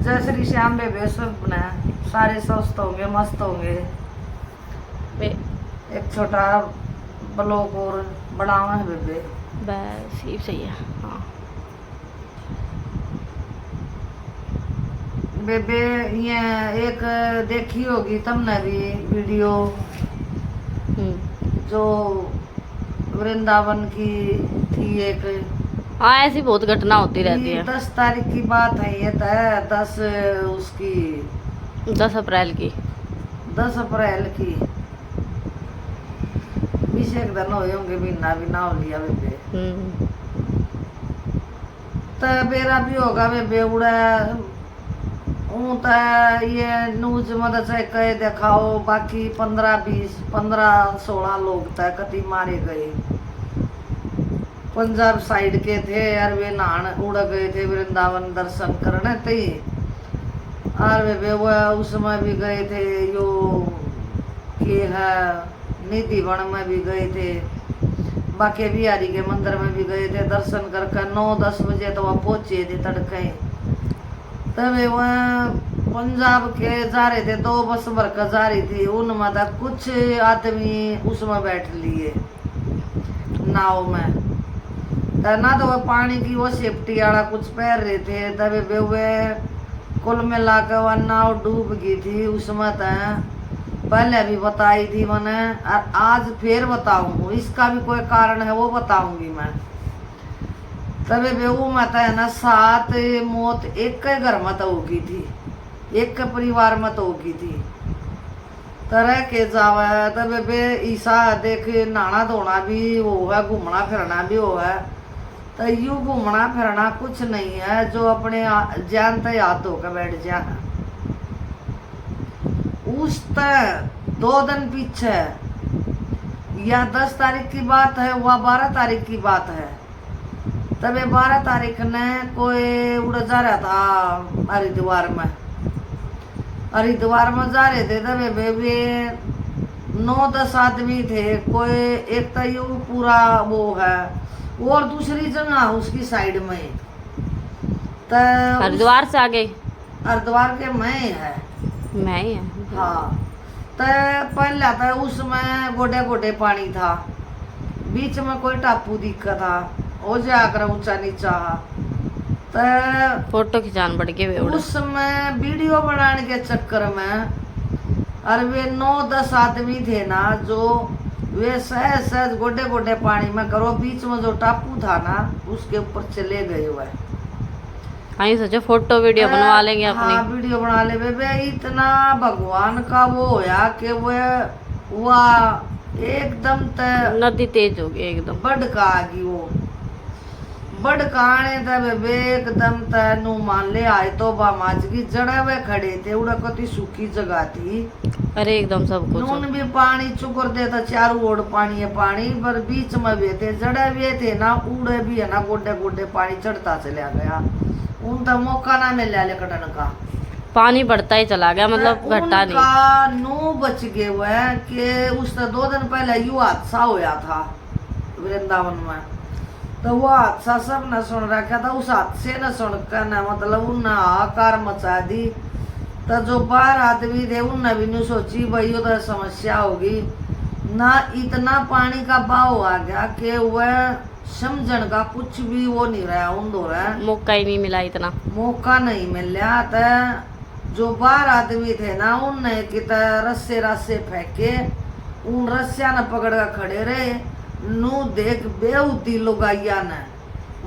जय श्री श्याम बेबे सब बना सारे स्वस्थ होंगे मस्त होंगे। एक छोटा ब्लॉग और बनाना है बेबे। बस ये सही है। हाँ बेबे ये एक देखी होगी तुमने भी वीडियो जो वृंदावन की थी एक। हाँ ऐसी बहुत घटना होती रहती है। 10 तारीख की बात है ये तो 10 उसकी 10 अप्रैल की 10 अप्रैल की 20 एक दिन हुए होंगे महीना भी ना हो लिया बेबे। तो बेरा भी होगा बेबे उड़ा तो ये न्यूज मदद से कहे दिखाओ बाकी 15-16 लोग थे कति मारे गए। पंजाब साइड के थे और वे नहान उड़ गए थे वृंदावन दर्शन करने थे। और वे वो उसमें भी गए थे यो के है निधि वन में भी गए थे। बाके बिहारी के मंदिर में भी गए थे दर्शन करके 9-10 बजे तो वह पहुंचे थे तड़के। तब वह पंजाब के जा रहे थे 2 बस भर कर जा रही थी उनमें था कुछ आदमी उसमें बैठ लिए नाव में। ना तो वह पानी की वो सेफ्टी वाला कुछ पहन रहे थे तब वे कुल मिला कर वह नाव डूब गई थी उसमें था। पहले भी बताई थी मैंने और आज फिर बताऊंगी इसका भी कोई कारण है वो बताऊंगी मैं। तबे बेऊ माता है ना 7 मौत एक के घर में तो होगी थी एक के परिवार में तो होगी थी तरह के जावा है। तबे बे ईसा देख नहाना धोना भी वो है घूमना फिरना भी वो है। तो यू घूमना फिरना कुछ नहीं है जो अपने जानते याद होकर बैठ जाए। उस 2 दिन पीछे या 10 तारीख की बात है वह 12 तारीख की बात है। तबे 12 तारीख ने कोई उड़ जा रहा था हरिद्वार में जा रहे थे। तबे बेबे 9-10 आदमी थे कोई एक तो यू पूरा वो है और दूसरी जगह उसकी साइड में तो हरिद्वार से आगे हरिद्वार के मैं है मैं ही है। हाँ तो पहला था उसमें गोडे गोडे पानी था बीच में कोई टापू दिखा था वो जाकर ऊंचा नीचा तो फोटो खिंचान पड़ के उसमें वीडियो बनाने के चक्कर में और वे 9-10 आदमी थे ना जो वे सहज गोडे गोडे पानी में करो बीच में जो टापू था ना उसके ऊपर चले गए हुए। हाँ सोचो फोटो वीडियो बनवा लेंगे अपनी। हाँ वीडियो बना ले बेबे इतना भगवान का वो होया कि वो एकदम नदी तेज हो गई एकदम बड़का आ गई वो बड़काने था बेबे एकदम तनु मान ले आए तो बामाज की जड़े वे खड़े थे उड़ा कति सूखी जगह थी। अरे एकदम सब कुछ नून भी पानी चुकर देता चारों ओर पानी है पानी पर बीच में भी थे जड़े भी थे ना उड़े भी है ना गोडे गोडे पानी चढ़ता चला गया उन तो मौका ना मिला ले कटन का पानी बढ़ता ही चला गया मतलब घटा नहीं। 9 बच गए हुए कि उस 2 दिन पहले यू हादसा होया था वृंदावन में। तो वो हादसा सब न सुन रखा था उस हादसे न सुन कर न मतलब उन हाहाकार मचा दी। तो जो 12 आदमी थे उन भी नहीं सोची भाई तो समस्या होगी ना इतना पानी का बहाव आ गया कि वह समझन का कुछ भी वो नहीं रहा उन दो रहा मौका ही नहीं मिला इतना मौका नहीं मिला। तो जो 12 आदमी थे ना उनने कि रस्से फेंके उन रस्सिया ने पकड़ कर खड़े रहे नू देख बेउती लुगाइया ने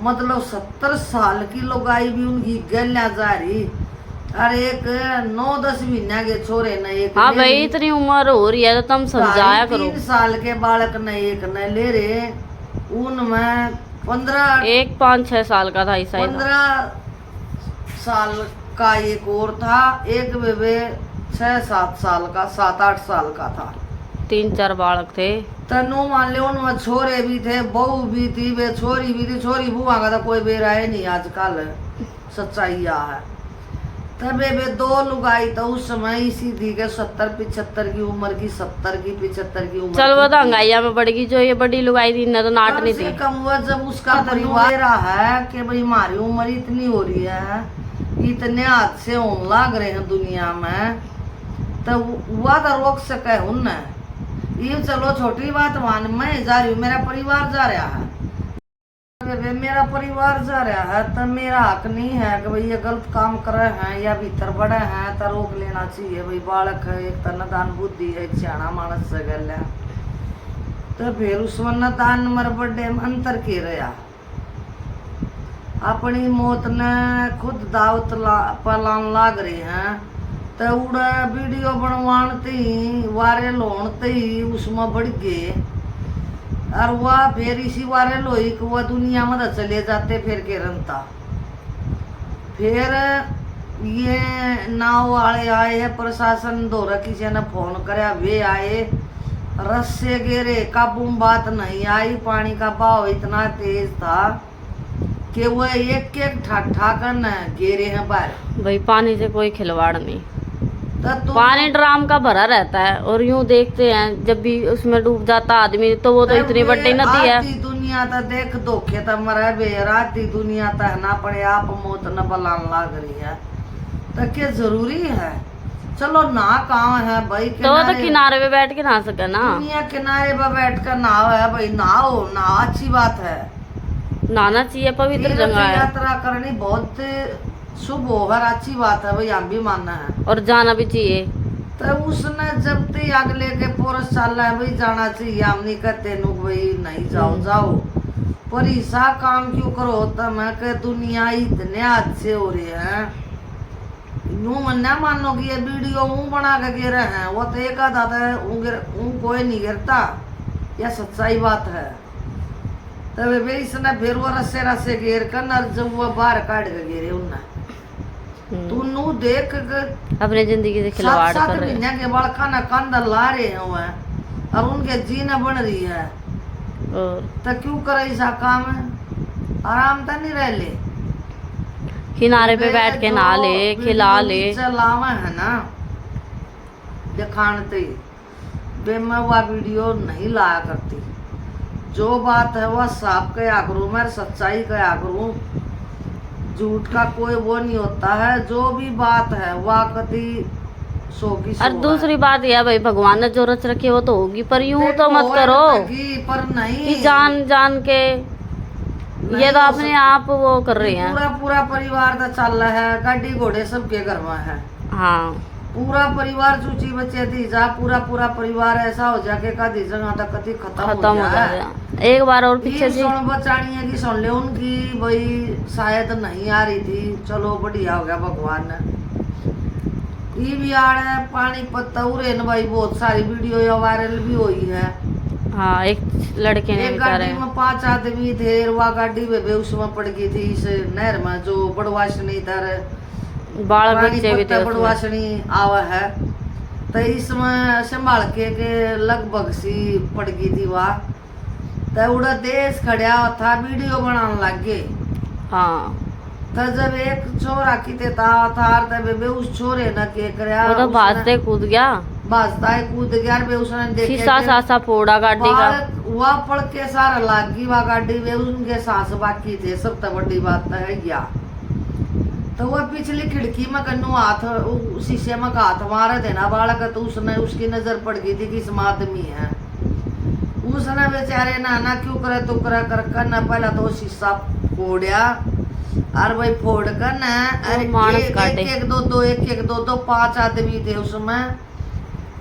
मतलब 70 साल की लुगाई भी उनकी गलिया जा रही और एक 9-10 महीना के छोरे ने एक हाँ भाई इतनी उम्र हो रही है तो तुम समझाया करो। 3 साल के बालक ने एक ने ले रहे उनमें 5-6 साल का था 15 साल का एक और था एक बेबे 6-7 साल का 7-8 साल का था 3-4 बालक थे। तनु मान ले उनमें छोरे भी थे बहू भी थी वे छोरी भी थी छोरी बुआ का तो कोई बेरा है नहीं आजकल सच्चाई है। तबे वे दो लुगाई तो उस समय इसी दी के 70-75 की उम्र की, 70 की 75 की उम्र चल वो तो की। हंगाइया में पड़ेगी, जो ये बड़ी लुगाई थी ना तो नाट कम नहीं से थी। कम हुआ जब उसका परिवार रहा है कि भाई हमारी उम्र इतनी हो रही है, इतने हादसे होने लग रहे हैं दुनिया में, तो हुआ तो रोक सके उन। ये चलो छोटी बात मान, मैं जा रही हूँ, मेरा परिवार जा रहा है, मेरा परिवार जा रहा है, तो मेरा हक नहीं है कि भाई ये गलत काम करे हैं या भीतर बड़े हैं तो रोक लेना चाहिए। भाई बालक है, एक तो नदान बुद्धि है, एक सियाना मानस से गल है, तो फिर उसमें नदान मर बड़े में अंतर के रहा। अपनी मौत ने खुद दावत पलान लाग रही हैं, तो उड़ा वीडियो बनवाते ही वायरल होते ही उसमें बढ़ गए, और वह फिर इसी वायरल हुई कि वह दुनिया में तो चले जाते फिर के रनता। फिर ये नाव वाले आए हैं, प्रशासन द्वारा किसी ने फोन कराया, वे आए, रस्से गिरे, काबू बात नहीं आई। पानी का बहाव इतना तेज था कि वह एक एक ठाठा कर गिरे हैं बाहर। भाई पानी से कोई खिलवाड़ नहीं, तो पानी ड्राम का भरा रहता है, और यूं देखते हैं जब भी उसमें डूब जाता आदमी, तो वो तो इतनी बड़ी नदी है। आधी दुनिया तो देख धोखे तो मरे बे, आधी दुनिया तो ना पड़े आप मौत न बलान लाग रही है, तो क्या जरूरी है? चलो ना कहाँ है भाई, तो वो तो किनारे पे बैठ के नहा सके ना, दुनिया किनारे पे बैठ कर नहाओ है भाई, नहाओ ना, अच्छी बात है, नहाना चाहिए, पवित्र तीर्थ जगह है यात्रा करनी बहुत शुभ होकर अच्छी बात है भाई, हम भी मानना है, और जाना भी चाहिए। तो उसने जब तक अगले के पोरस चल रहा है भाई जाना चाहिए, हम नहीं कहते नु भाई नहीं जाओ जाओ, पर ऐसा काम क्यों करो? तो मैं कह दुनिया इतने हादसे हो रहे हैं, यूं मन्ना मानो कि ये वीडियो ऊँ बना के गिरे हैं, वो तो एक आधा कोई नहीं गिरता, यह सच्चाई बात है। तब वे इसने फिर वो रस्से रस्से घेर कर नर जब वो बाहर काट के गिरे उनने, तू नू देख अपने जिंदगी से खिलवाड़ कर रहे हैं। महीने के बड़का न कंद ला रहे हैं वह, और उनके जीना बन रही है, और तो क्यों करे ऐसा काम है? आराम तो नहीं रह ले, किनारे पे बैठ के नहा ले, खिला ले, चलावा है ना दिखानते बे, मैं वह वीडियो नहीं लाया करती, जो बात है वह साफ कया करूँ, मैं सच्चाई कया करूँ, झूठ का कोई वो नहीं होता है, जो भी बात है वह कभी सो की सो और दूसरी बात यह भाई, भगवान ने जो रच रखी है वो तो होगी, पर यूं तो मत करो पर नहीं कि जान जान के, ये तो अपने आप वो कर रहे हैं। पूरा पूरा परिवार तो चल रहा है, गाड़ी घोड़े सबके घर में है, हाँ पूरा परिवार चूची बच्चे थी जा, पूरा पूरा परिवार ऐसा हो जाके कभी जगह तक कभी खत्म हो जाए। एक बार और पीछे से सुन बचानी है कि सुन ले उनकी भाई शायद नहीं आ रही थी, चलो बढ़िया हो गया भगवान ने। ये भी आ रहा है पानी पत्ता उरे न भाई, बहुत सारी वीडियो वायरल भी हुई है। हाँ एक लड़के ने एक गाड़ी में 5 आदमी थे, वह गाड़ी में बेहोश में पड़ गई थी इस नहर में, जो बड़वासनी इधर बाल बच्चे भी थे, बड़वासनी आवा है, तो इसमें संभाल के लगभग सी पड़ गई थी वह, तो उड़ा देश खड़ा था वीडियो बनाने लग गए। हाँ तो जब एक छोरा की तब उस छोरे न के करया, वो तो भाजते कूद गया, भाजता है कूद गया, उसने देखे शीशा सासा फोड़ा गाड़ी का, वह पड़ के सारा लाग गई वह गाड़ी में, उनके सांस बाकी थे, सब तो बड़ी बात है क्या। तो वह पिछली खिड़की में कन्नू हाथ शीशे में हाथ मारे थे ना बालक, तो उसने उसकी नजर पड़ गई थी कि इसम आदमी है, उसने बेचारे ना क्यों करे तो करे कर ना, पहला तो शीशा फोड़ा, और भाई फोड़ कर ना एक दो 5 आदमी थे उसमें,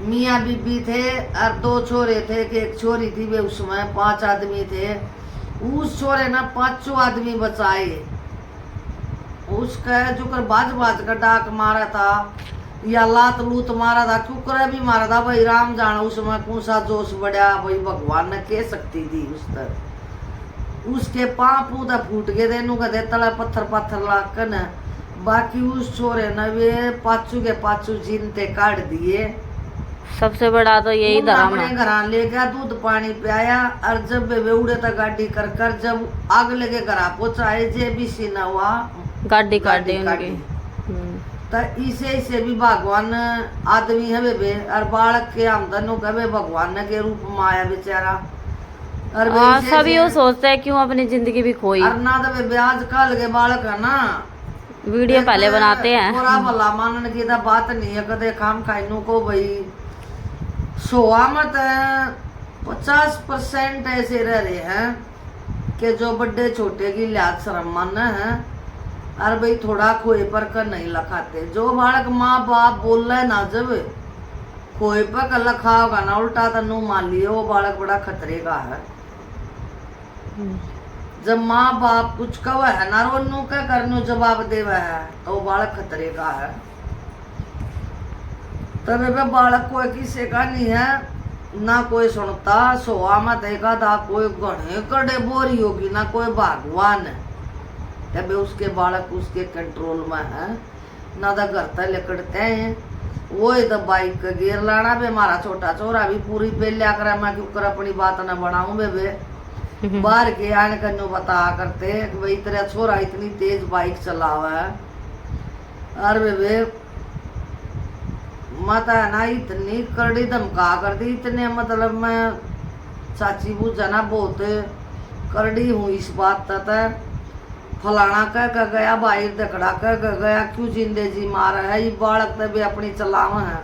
मियाँ बीबी थे और 2 छोरे थे, एक छोरी थी वे, उसमें 5 आदमी थे। उस छोरे ने 5 आदमी बचाए, उसका जो कर बाज का डाक मारा था या लात लूत मारा था, क्यों करे भी मारा था भाई, राम जाना उसमें कौन सा जोश बढ़िया भाई, भगवान ने कह सकती थी उस तक, उसके पाँव पूदा फूट गए थे, कहते तला पत्थर लाग कर न, बाकी उस छोरे ने वे 5 के 5 जीनते काट दिए। सबसे बड़ा तो यही धर्म है। अपने घर ले गया, दूध पानी पियाया, और जब वे उड़े तो गाड़ी कर जब आग लगे घर पहुंचाए, जे भी सी न हुआ गाड़ी काटी उनकी। तो इसे भी भगवान आदमी है बेबे और बालक के आमदनों का भी भगवान के रूप में आया बेचारा। और वे हाँ इसे सभी से- वो सोचते हैं क्यों अपनी जिंदगी भी खोई। और ना तो बेबे आजकल के बालक है ना वीडियो पहले बनाते हैं। पूरा भला मानने की तो बात नहीं है, कदे खाम खाइनू को भाई सोआ मत 50% ऐसे रह रहे हैं कि जो बड़े छोटे की लिहाज शर्म माना है और भाई थोड़ा खोए पर कर नहीं लखाते। जो बालक माँ बाप बोल रहे ना जब खोए पर कर लखा होगा ना उल्टा तनु मान लियो वो बालक बड़ा खतरे का है। जब माँ बाप कुछ कव है ना रोनू क्या करनो जवाब देवा है तो वो बालक खतरे का है। तब वे बालक कोई किसी का नहीं है ना कोई सुनता सोआ मत देखा था कोई गणे कड़े बोरी होगी ना कोई भगवान है। तब उसके बालक उसके कंट्रोल में है ना तो घर तक लकड़ते हैं वो तो बाइक का गियर लाना बे। हमारा छोटा छोरा भी पूरी पे लिया कर मैं क्यों कर अपनी बात न बनाऊं बे बाहर के आने कन्नू बता करते कि भाई तेरा छोरा इतनी तेज बाइक चलावा है। और बेबे माता है ना इतनी कड़ी धमका कर दी इतने मतलब मैं चाची बूझा ना बहुत करड़ी हूँ इस बात तक फलाना कह गया बाहर दकड़ा कह गया क्यों जिंदे जी मार है ये बालक तो भी अपनी चलाव है।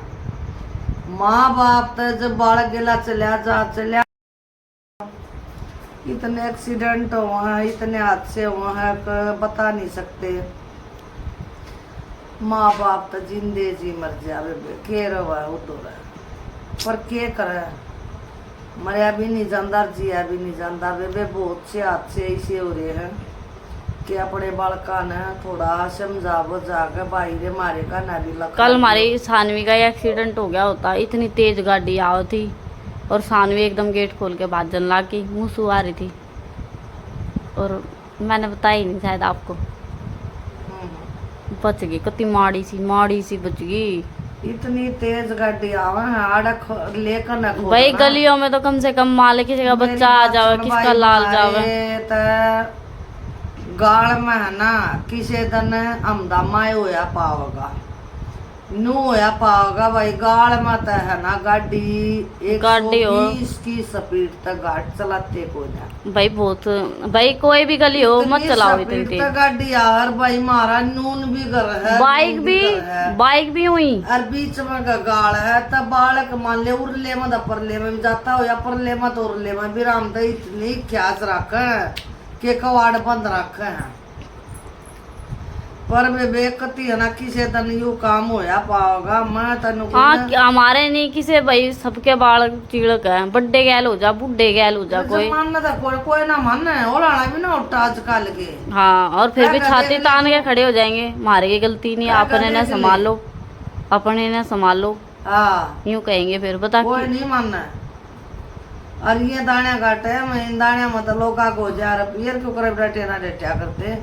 माँ बाप तो जब बालक गेला चलिया जा चलिया इतने एक्सीडेंट हुआ है इतने हादसे हुए हैं बता नहीं सकते। माँ बाप तो जिंदे जी मर जावे के रहा है उधर पर के करे मरिया भी नहीं जानता जिया भी नहीं जानता बेबे। बहुत से हादसे ऐसे हो रहे हैं कि अपने बालका ने थोड़ा समझावो जाके बाहर मारे का ना भी लगा। कल हमारी सानवी का एक्सीडेंट हो गया होता, इतनी तेज गाड़ी आ थी और सानवी एकदम गेट खोल के भाजन ला के मुँह आ रही थी और मैंने बताया ही नहीं शायद आपको। बच गई कति माड़ी सी बच गई। इतनी तेज गाड़ी आवा है आड़क लेकर न खोलना। भाई गलियों में तो कम से कम मान ले किसी का बच्चा आ जावे किसका लाल जावे गाल में है ना किसी दिन अमदा माए होया पाओगा नू होया पाओगा भाई गाल में तो है ना गाड़ी 120 की स्पीड तक गाड़ी चलाते को ना भाई बहुत भाई कोई भी गली हो मत चलाओ इतनी तेज गाड़ी यार भाई मारा नून भी घर है बाइक भी हुई और बीच में का गाल है तब बालक मान ले उरले में परले में जाता हो या परले में तो उरले में भी राम तो इतनी ख्यास रखे के कवाड़ बंद रखे हैं पर वे बेकती है ना किसी दिन यू काम होया पाओगा मैं तनु हाँ हमारे नहीं किसे भाई सबके बाल चिड़क है बड्डे गैल हो जा बुढ़े गैल हो जा कोई मानना था कोई ना मानना है ओलाना भी ना उठा आजकल के। हाँ और फिर भी छाती तान के खड़े हो जाएंगे हमारे की गलती नहीं अपने ने संभाल लो अपने ने संभाल लो। हाँ यूं कहेंगे फिर बता कोई नहीं मानना है। और ये दाने काटे मैं इन दाने मतलब लोग को जा रहा क्यों करे बेटे ना डेटिया करते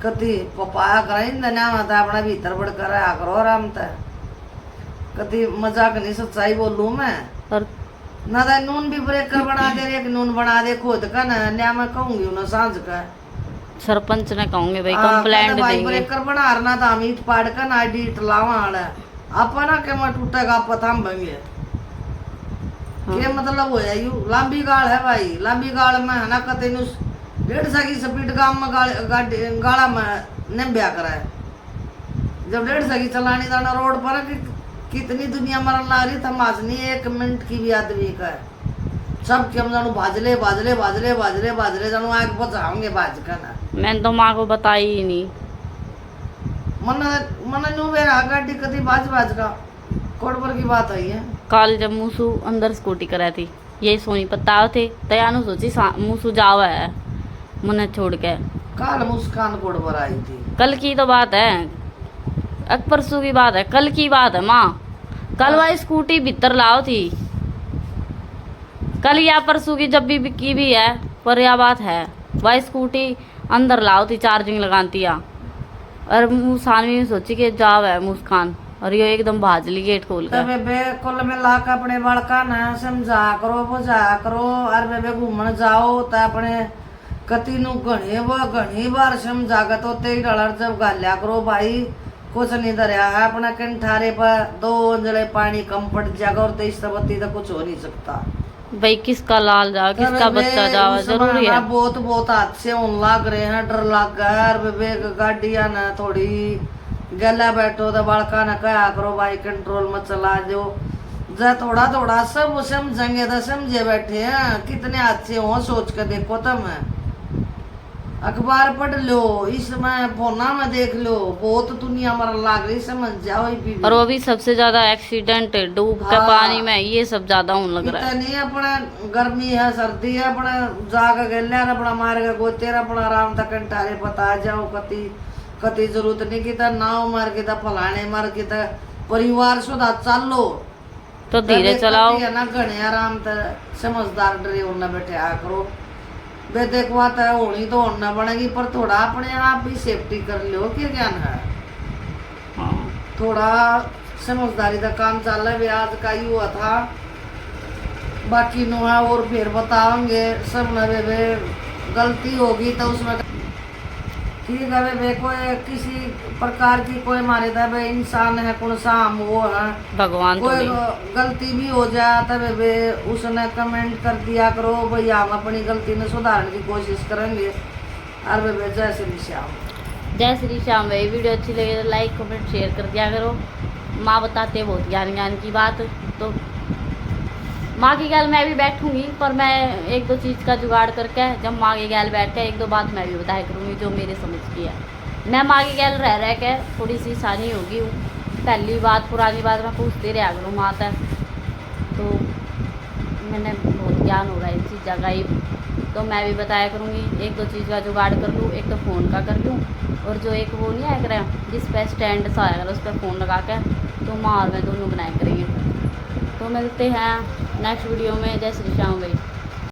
कति पपाया करे दनिया में अपना भीतर बढ़ कर आया करो आराम तक कति मजाक नहीं सच्चाई बोलूं मैं और ना तो नून भी ब्रेकर बना दे एक नून बना दे खुद का ना मैं कहूंगी उन्हें सांझ का सरपंच ने कहूंगे भाई कंप्लेंट देंगे ब्रेकर बना रहा था हम ईट पाड़ का ना डीट लावा अपना के मैं टूटेगा पता हम बंगे के मतलब हो यू लंबी गाड़ है भाई लंबी गाड़ में है ना कते 150 की स्पीड गांव में गाड़ा में नब्या करा है जब 150 की चलानी दाना रोड पर कितनी दुनिया मरन ला रही थमास नहीं 1 मिनट की भी आदमी का है सब के हम जानू बाजले जानू आग बचाओगे बाज का ना मैंने तो माँ को बताई ही नहीं मन नू मेरा गाड़ी कभी बाज का कोटपर की बात आई है। कल जब मूसू अंदर स्कूटी कराई थी यही सोनी पता थे तयानु सोची मूसू जावा है मुन्ने छोड़ के कल मुस्कान कोटपर आई थी कल की तो बात है परसों की बात है कल की बात है माँ कल वह स्कूटी भीतर लाओ थी कल या परसों की जब भी की भी है पर यह बात है वह स्कूटी अंदर लाओ थी चार्जिंग लगाती आ और सानवी सोची कि जाव है मुस्कान और ये एकदम भाजली गेट खोल कर बेबे कुल मिला के अपने बड़का न समझा करो बुझाया करो और बेबे घूमन जाओ तो अपने कति नु घनी बार समझा के तो तेई डलर जब गालिया करो भाई कुछ नहीं धरया है अपना कंठारे पर 2 अंजले पानी कम पड़ जाएगा और 23 बत्ती तो कुछ हो नहीं सकता। भाई किसका लाल जा किसका बच्चा जावा जरूरी है। बहुत बहुत हादसे होने लग रहे हैं, डर लग गया है। विवेक गाड़िया न थोड़ी गला बैठो तो बालका न कहा करो भाई कंट्रोल में चला जो जा थोड़ा थोड़ा सब समझेंगे तो समझे बैठे हैं। कितने हादसे हो सोच कर देखो तुम, अखबार पढ़ लो, इसमें फोना में देख लो, बहुत दुनिया मर लाग रही, समझ जाओ। और वो भी सबसे ज्यादा एक्सीडेंट डूब के पानी में ये सब ज्यादा होने लग रहा है। नहीं अपना गर्मी है सर्दी है अपना जाग गल्या अपना मार के गोते अपना आराम तक कंटारे बता जाओ। कति कति जरूरत नहीं की नाव मार के फलाने मार के परिवार सुधा चलो तो धीरे चलाओ ना घने आराम तक समझदार डरे होना बैठे आ करो। बे देखवा तो होनी तो होना बनेगी पर थोड़ा अपने आप भी सेफ्टी कर लो क्या ज्ञान है। हाँ। थोड़ा समझदारी का काम चल रहा है। आज का ही हुआ था बाकी नो है और फिर बताओगे सब नवे वे गलती होगी तो उसमें ठीक है वे कोई किसी प्रकार की कोई मारे था वे इंसान है कौन सा हम वो है भगवान कोई गलती भी हो जाए तब वे उसने कमेंट कर दिया करो भाई हम अपनी गलती में सुधारने की कोशिश करेंगे। और वे जय श्री श्याम। जय श्री श्याम। भाई वीडियो अच्छी लगे तो लाइक कमेंट शेयर कर दिया करो। माँ बताते बहुत ज्ञान ज्ञान की बात, तो माँ की गैल मैं भी बैठूंगी पर मैं 1-2 चीज़ का जुगाड़ करके जब माँ की गैल बैठ के 1-2 बात मैं भी बताया करूँगी जो मेरे समझ की है। मैं माँ की गैल रह के थोड़ी सी सानी होगी, पहली बात पुरानी बात मैं पूछती रहा करूँ माँ तक, तो मैंने बहुत ज्ञान हो रहा है इन चीज़ का ही, तो मैं भी बताया करूँगी। 1-2 चीज़ का जुगाड़ कर लूँ, एक तो फ़ोन का कर लूँ और जो एक वो नहीं आया करें जिस पर स्टैंड सा आएगा उस पर फ़ोन लगा के तो माँ और मैं दोनों बनाया करेंगे। तो मिलते हैं नेक्स्ट वीडियो में। जय श्री श्याम भाई।